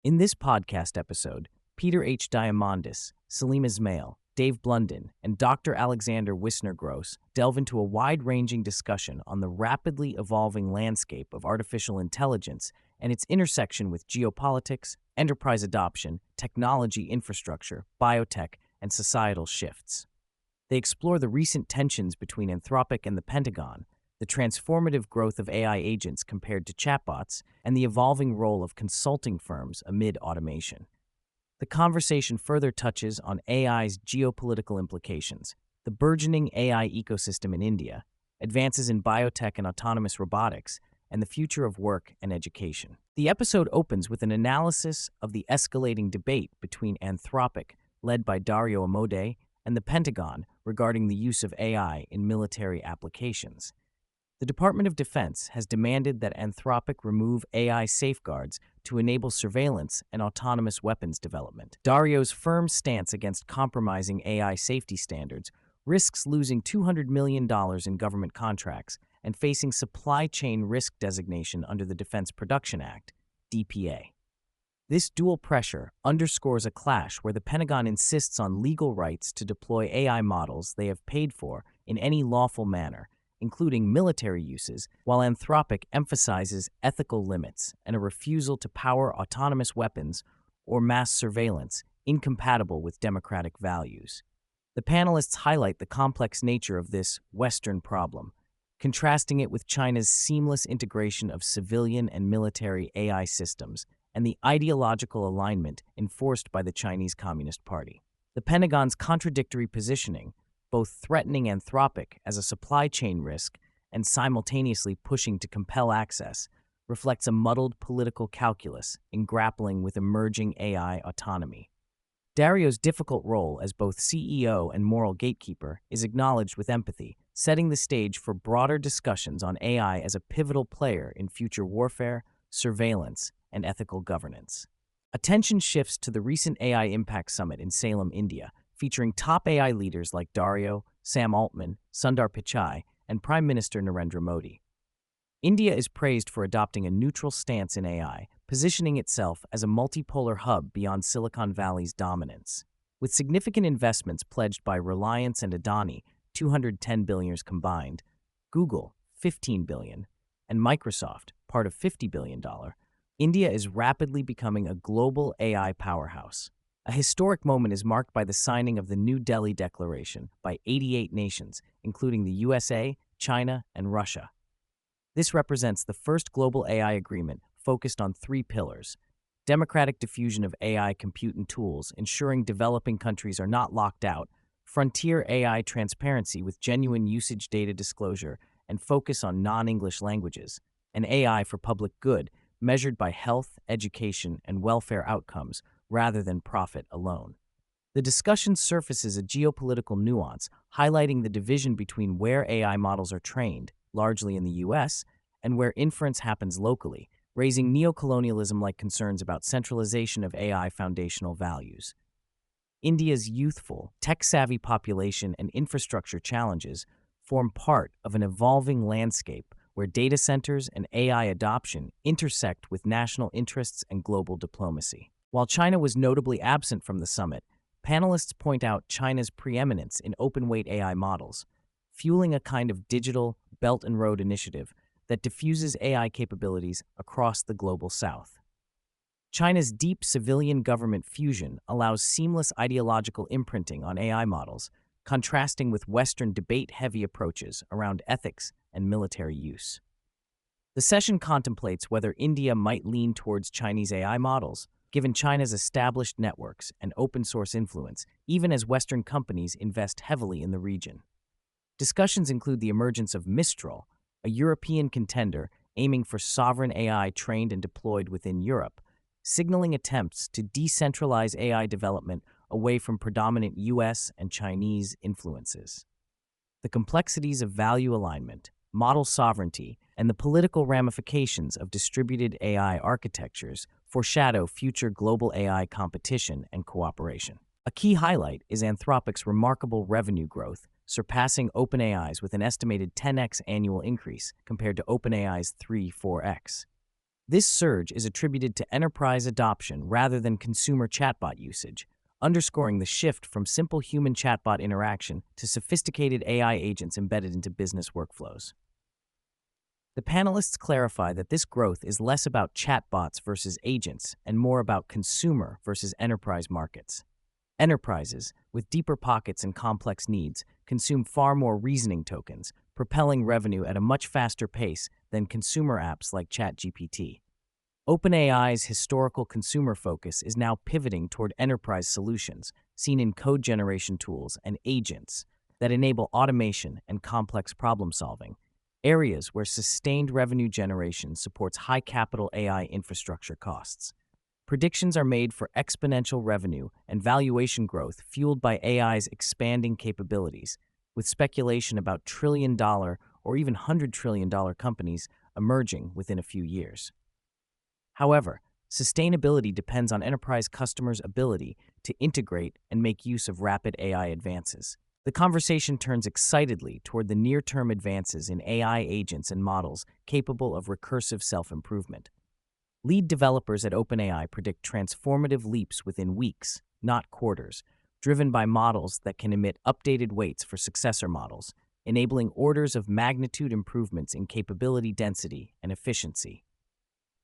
In this podcast episode, Peter H. Diamandis, Salim Ismail, Dave Blunden, and Dr. Alexander Wissner-Gross delve into a wide-ranging discussion on the rapidly evolving landscape of artificial intelligence and its intersection with geopolitics, enterprise adoption, technology infrastructure, biotech, and societal shifts. They explore the recent tensions between Anthropic and the Pentagon, the transformative growth of AI agents compared to chatbots, and the evolving role of consulting firms amid automation. The conversation further touches on AI's geopolitical implications, the burgeoning AI ecosystem in India, advances in biotech and autonomous robotics, and the future of work and education. The episode opens with an analysis of the escalating debate between Anthropic, led by Dario Amodei, and the Pentagon regarding the use of AI in military applications. The Department of Defense has demanded that Anthropic remove AI safeguards to enable surveillance and autonomous weapons development. Dario's firm stance against compromising AI safety standards risks losing $200 million in government contracts and facing supply chain risk designation under the Defense Production Act, DPA. This dual pressure underscores a clash where the Pentagon insists on legal rights to deploy AI models they have paid for in any lawful manner, including military uses, while Anthropic emphasizes ethical limits and a refusal to power autonomous weapons or mass surveillance incompatible with democratic values. The panelists highlight the complex nature of this Western problem, contrasting it with China's seamless integration of civilian and military AI systems and the ideological alignment enforced by the Chinese Communist Party. The Pentagon's contradictory positioning, both threatening Anthropic as a supply chain risk and simultaneously pushing to compel access, reflects a muddled political calculus in grappling with emerging AI autonomy. Dario's difficult role as both CEO and moral gatekeeper is acknowledged with empathy, setting the stage for broader discussions on AI as a pivotal player in future warfare, surveillance, and ethical governance. Attention shifts to the recent AI Impact Summit in Salem, India, featuring top AI leaders like Dario, Sam Altman, Sundar Pichai, and Prime Minister Narendra Modi. India is praised for adopting a neutral stance in AI, positioning itself as a multipolar hub beyond Silicon Valley's dominance. With significant investments pledged by Reliance and Adani, $210 billion combined, Google, $15 billion, and Microsoft, part of $50 billion, India is rapidly becoming a global AI powerhouse. A historic moment is marked by the signing of the New Delhi Declaration by 88 nations, including the USA, China, and Russia. This represents the first global AI agreement focused on three pillars: democratic diffusion of AI compute and tools, ensuring developing countries are not locked out; frontier AI transparency with genuine usage data disclosure and focus on non-English languages; and AI for public good, measured by health, education, and welfare outcomes, rather than profit alone. The discussion surfaces a geopolitical nuance, highlighting the division between where AI models are trained, largely in the US, and where inference happens locally, raising neocolonialism-like concerns about centralization of AI foundational values. India's youthful, tech-savvy population and infrastructure challenges form part of an evolving landscape where data centers and AI adoption intersect with national interests and global diplomacy. While China was notably absent from the summit, panelists point out China's preeminence in open-weight AI models, fueling a kind of digital Belt and Road initiative that diffuses AI capabilities across the global south. China's deep civilian government fusion allows seamless ideological imprinting on AI models, contrasting with Western debate-heavy approaches around ethics and military use. The session contemplates whether India might lean towards Chinese AI models, given China's established networks and open-source influence, even as Western companies invest heavily in the region. Discussions include the emergence of Mistral, a European contender aiming for sovereign AI trained and deployed within Europe, signaling attempts to decentralize AI development away from predominant US and Chinese influences. The complexities of value alignment, model sovereignty, and the political ramifications of distributed AI architectures foreshadow future global AI competition and cooperation. A key highlight is Anthropic's remarkable revenue growth, surpassing OpenAI's with an estimated 10x annual increase compared to OpenAI's 3-4x. This surge is attributed to enterprise adoption rather than consumer chatbot usage, underscoring the shift from simple human chatbot interaction to sophisticated AI agents embedded into business workflows. The panelists clarify that this growth is less about chatbots versus agents and more about consumer versus enterprise markets. Enterprises, with deeper pockets and complex needs, consume far more reasoning tokens, propelling revenue at a much faster pace than consumer apps like ChatGPT. OpenAI's historical consumer focus is now pivoting toward enterprise solutions, seen in code generation tools and agents that enable automation and complex problem solving, areas where sustained revenue generation supports high capital AI infrastructure costs. Predictions are made for exponential revenue and valuation growth fueled by AI's expanding capabilities, with speculation about trillion-dollar or even $100 trillion companies emerging within a few years. However, sustainability depends on enterprise customers' ability to integrate and make use of rapid AI advances. The conversation turns excitedly toward the near-term advances in AI agents and models capable of recursive self-improvement. Lead developers at OpenAI predict transformative leaps within weeks, not quarters, driven by models that can emit updated weights for successor models, enabling orders of magnitude improvements in capability density and efficiency.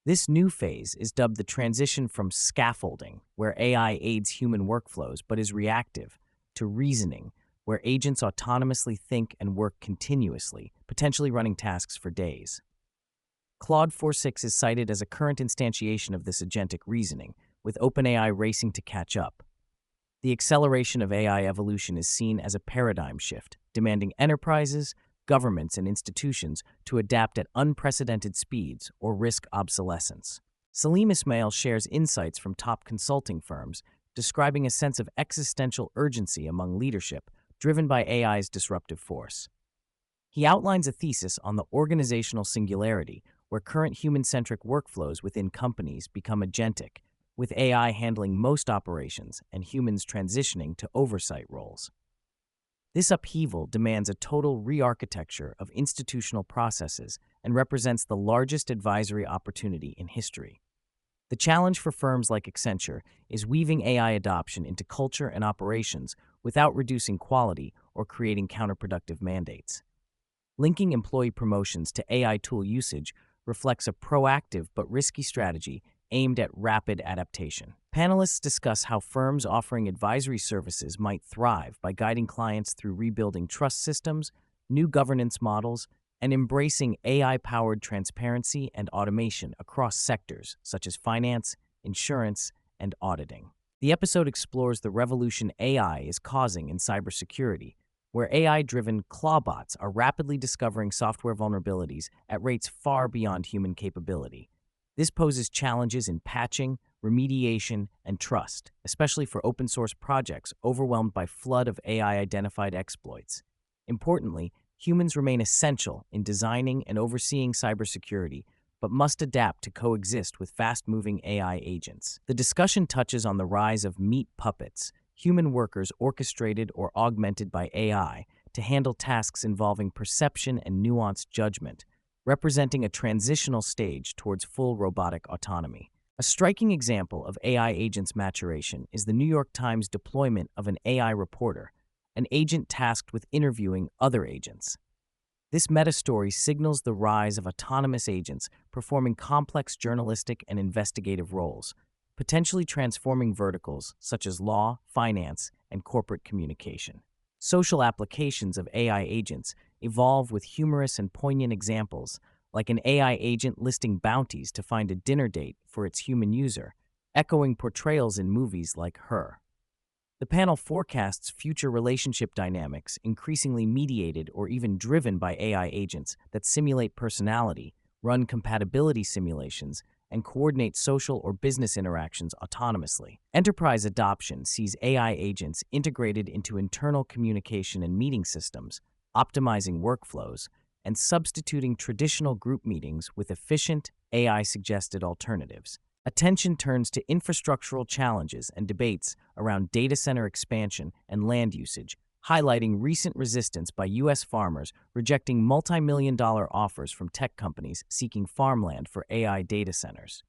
This new phase is dubbed the transition from scaffolding, where AI aids human workflows but is reactive, to reasoning, where agents autonomously think and work continuously, potentially running tasks for days. Claude 4.6 is cited as a current instantiation of this agentic reasoning, with OpenAI racing to catch up. The acceleration of AI evolution is seen as a paradigm shift, demanding enterprises, governments, and institutions to adapt at unprecedented speeds or risk obsolescence. Salim Ismail shares insights from top consulting firms, describing a sense of existential urgency among leadership, driven by AI's disruptive force. He outlines a thesis on the organizational singularity, where current human-centric workflows within companies become agentic, with AI handling most operations and humans transitioning to oversight roles. This upheaval demands a total re-architecture of institutional processes and represents the largest advisory opportunity in history. The challenge for firms like Accenture is weaving AI adoption into culture and operations without reducing quality or creating counterproductive mandates. Linking employee promotions to AI tool usage reflects a proactive but risky strategy aimed at rapid adaptation. Panelists discuss how firms offering advisory services might thrive by guiding clients through rebuilding trust systems, new governance models, and embracing AI-powered transparency and automation across sectors such as finance, insurance, and auditing. The episode explores the revolution AI is causing in cybersecurity, where AI-driven clawbots are rapidly discovering software vulnerabilities at rates far beyond human capability. This poses challenges in patching, remediation, and trust, especially for open-source projects overwhelmed by flood of AI-identified exploits. Importantly, humans remain essential in designing and overseeing cybersecurity, but must adapt to coexist with fast-moving AI agents. The discussion touches on the rise of meat puppets, human workers orchestrated or augmented by AI to handle tasks involving perception and nuanced judgment, representing a transitional stage towards full robotic autonomy. A striking example of AI agents' maturation is the New York Times deployment of an AI reporter, an agent tasked with interviewing other agents. This meta-story signals the rise of autonomous agents performing complex journalistic and investigative roles, potentially transforming verticals such as law, finance, and corporate communication. Social applications of AI agents evolve with humorous and poignant examples, like an AI agent listing bounties to find a dinner date for its human user, echoing portrayals in movies like Her. The panel forecasts future relationship dynamics increasingly mediated or even driven by AI agents that simulate personality, run compatibility simulations, and coordinate social or business interactions autonomously. Enterprise adoption sees AI agents integrated into internal communication and meeting systems, optimizing workflows, and substituting traditional group meetings with efficient, AI-suggested alternatives. Attention turns to infrastructural challenges and debates around data center expansion and land usage, highlighting recent resistance by U.S. farmers rejecting multi-million-dollar offers from tech companies seeking farmland for AI data centers.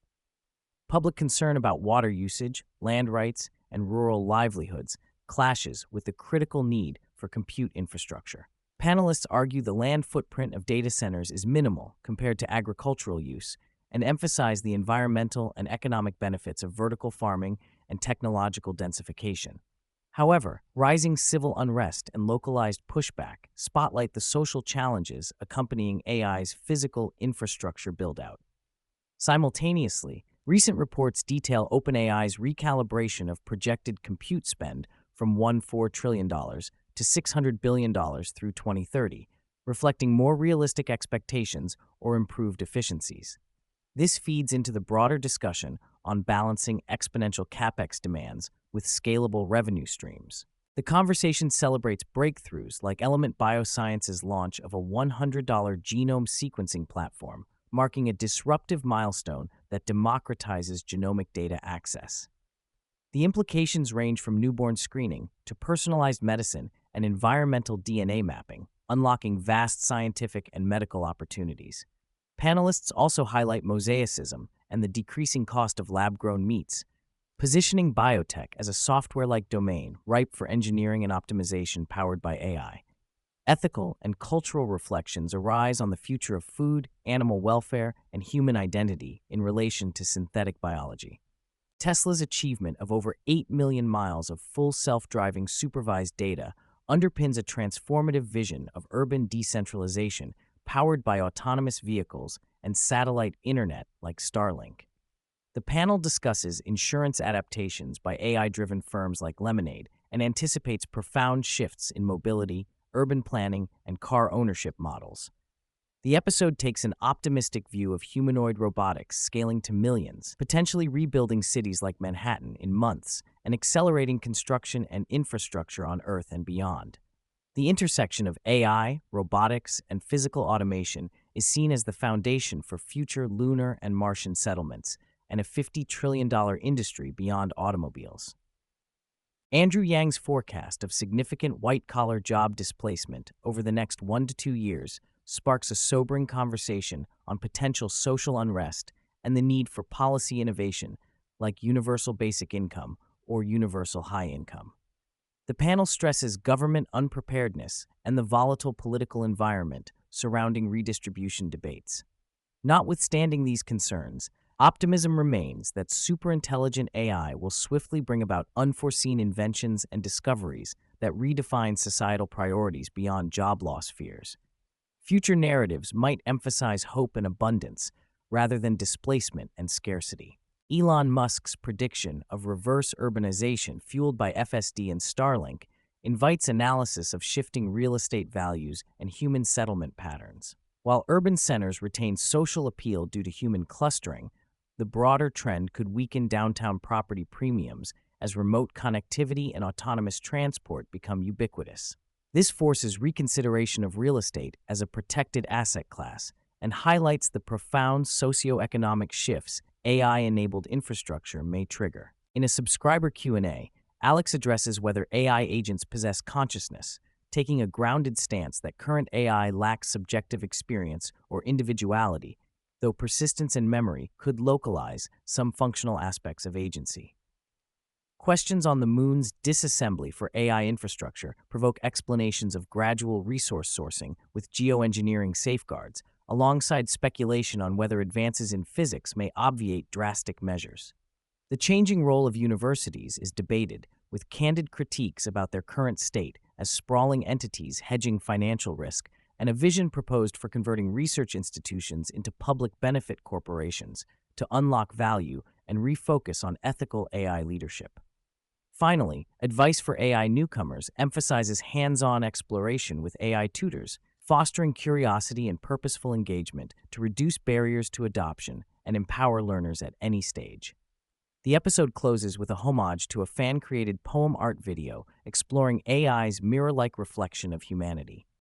Public concern about water usage, land rights, and rural livelihoods clashes with the critical need for compute infrastructure. Panelists argue the land footprint of data centers is minimal compared to agricultural use and emphasize the environmental and economic benefits of vertical farming and technological densification. However, rising civil unrest and localized pushback spotlight the social challenges accompanying AI's physical infrastructure build-out. Simultaneously, recent reports detail OpenAI's recalibration of projected compute spend from $14 trillion to $600 billion through 2030, reflecting more realistic expectations or improved efficiencies. This feeds into the broader discussion on balancing exponential capex demands with scalable revenue streams. The conversation celebrates breakthroughs like Element Bioscience's launch of a $100 genome sequencing platform, marking a disruptive milestone that democratizes genomic data access. The implications range from newborn screening to personalized medicine and environmental DNA mapping, unlocking vast scientific and medical opportunities. Panelists also highlight mosaicism and the decreasing cost of lab-grown meats, positioning biotech as a software-like domain ripe for engineering and optimization powered by AI. Ethical and cultural reflections arise on the future of food, animal welfare, and human identity in relation to synthetic biology. Tesla's achievement of over 8 million miles of full self-driving supervised data underpins a transformative vision of urban decentralization powered by autonomous vehicles and satellite internet like Starlink. The panel discusses insurance adaptations by AI-driven firms like Lemonade and anticipates profound shifts in mobility, urban planning, and car ownership models. The episode takes an optimistic view of humanoid robotics scaling to millions, potentially rebuilding cities like Manhattan in months and accelerating construction and infrastructure on Earth and beyond. The intersection of AI, robotics, and physical automation is seen as the foundation for future lunar and Martian settlements and a $50 trillion industry beyond automobiles. Andrew Yang's forecast of significant white-collar job displacement over the next 1 to 2 years sparks a sobering conversation on potential social unrest and the need for policy innovation like universal basic income or universal high income. The panel stresses government unpreparedness and the volatile political environment surrounding redistribution debates. Notwithstanding these concerns, optimism remains that superintelligent AI will swiftly bring about unforeseen inventions and discoveries that redefine societal priorities beyond job loss fears. Future narratives might emphasize hope and abundance rather than displacement and scarcity. Elon Musk's prediction of reverse urbanization fueled by FSD and Starlink invites analysis of shifting real estate values and human settlement patterns. While urban centers retain social appeal due to human clustering, the broader trend could weaken downtown property premiums as remote connectivity and autonomous transport become ubiquitous. This forces reconsideration of real estate as a protected asset class and highlights the profound socioeconomic shifts AI-enabled infrastructure may trigger. In a subscriber Q&A, Alex addresses whether AI agents possess consciousness, taking a grounded stance that current AI lacks subjective experience or individuality, though persistence and memory could localize some functional aspects of agency. Questions on the moon's disassembly for AI infrastructure provoke explanations of gradual resource sourcing with geoengineering safeguards, alongside speculation on whether advances in physics may obviate drastic measures. The changing role of universities is debated, with candid critiques about their current state as sprawling entities hedging financial risk, and a vision proposed for converting research institutions into public benefit corporations to unlock value and refocus on ethical AI leadership. Finally, advice for AI newcomers emphasizes hands-on exploration with AI tutors, fostering curiosity and purposeful engagement to reduce barriers to adoption and empower learners at any stage. The episode closes with a homage to a fan-created poem art video exploring AI's mirror-like reflection of humanity.